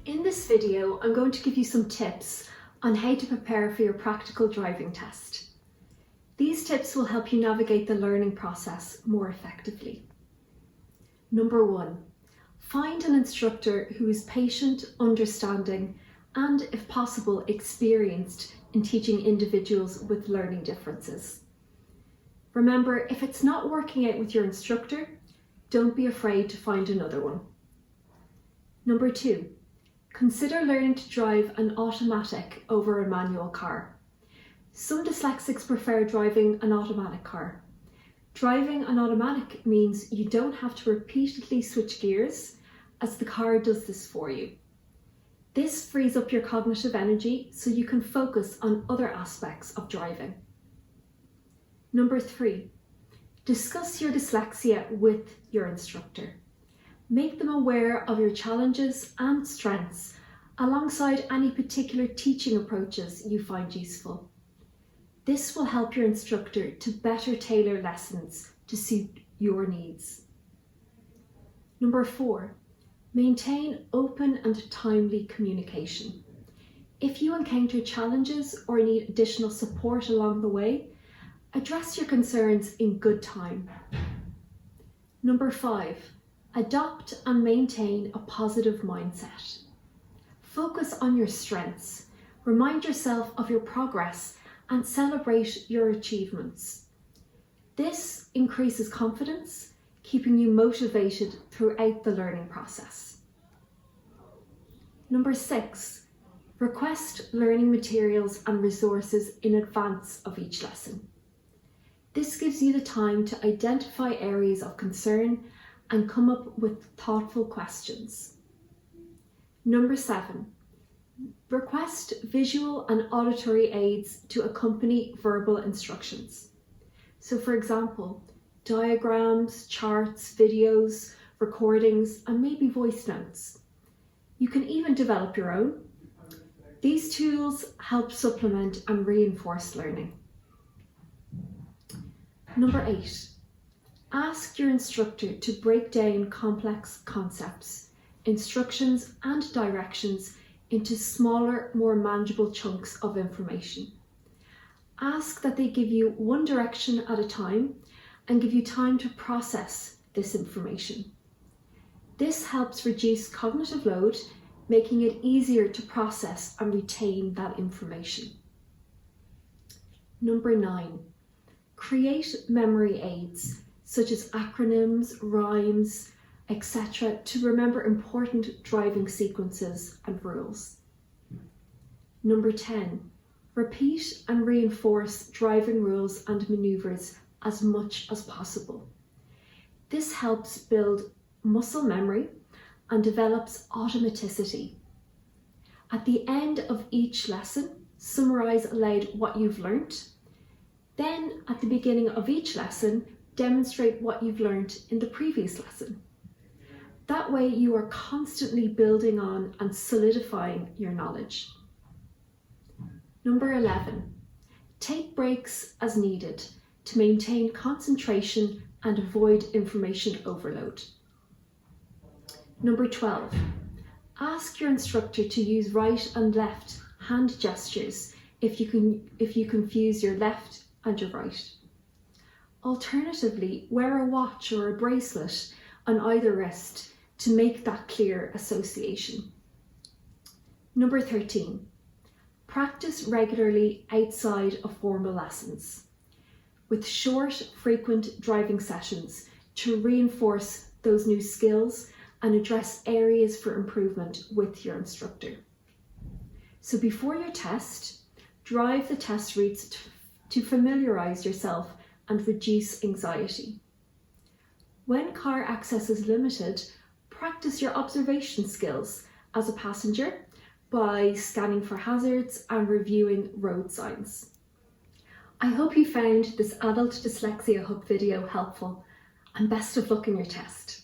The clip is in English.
In this video, I'm going to give you some tips on how to prepare for your practical driving test. These tips will help you navigate the learning process more effectively. Number 1, find an instructor who is patient, understanding, and if possible, experienced in teaching individuals with learning differences. Remember, if it's not working out with your instructor, don't be afraid to find another one. Number 2, consider learning to drive an automatic over a manual car. Some dyslexics prefer driving an automatic car. Driving an automatic means you don't have to repeatedly switch gears, as the car does this for you. This frees up your cognitive energy so you can focus on other aspects of driving. Number 3, discuss your dyslexia with your instructor. Make them aware of your challenges and strengths alongside any particular teaching approaches you find useful. This will help your instructor to better tailor lessons to suit your needs. Number 4, maintain open and timely communication. If you encounter challenges or need additional support along the way, address your concerns in good time. Number 5, adopt and maintain a positive mindset. Focus on your strengths, remind yourself of your progress, and celebrate your achievements. This increases confidence, keeping you motivated throughout the learning process. Number 6, request learning materials and resources in advance of each lesson. This gives you the time to identify areas of concern and come up with thoughtful questions. Number 7, request visual and auditory aids to accompany verbal instructions. So for example, diagrams, charts, videos, recordings, and maybe voice notes. You can even develop your own. These tools help supplement and reinforce learning. Number 8, ask your instructor to break down complex concepts, instructions, and directions into smaller, more manageable chunks of information. Ask that they give you one direction at a time and give you time to process this information. This helps reduce cognitive load, making it easier to process and retain that information. Number 9, create memory aids such as acronyms, rhymes, etc. to remember important driving sequences and rules. Number 10, repeat and reinforce driving rules and manoeuvres as much as possible. This helps build muscle memory and develops automaticity. At the end of each lesson, summarise aloud what you've learnt. Then at the beginning of each lesson, demonstrate what you've learnt in the previous lesson. That way you are constantly building on and solidifying your knowledge. Number 11, take breaks as needed to maintain concentration and avoid information overload. Number 12, ask your instructor to use right and left hand gestures if you confuse your left and your right. Alternatively, wear a watch or a bracelet on either wrist to make that clear association. Number 13, practice regularly outside of formal lessons with short, frequent driving sessions to reinforce those new skills and address areas for improvement with your instructor. So before your test, drive the test routes to familiarise yourself and reduce anxiety. When car access is limited, practice your observation skills as a passenger by scanning for hazards and reviewing road signs. I hope you found this Adult Dyslexia Hub video helpful, and best of luck in your test.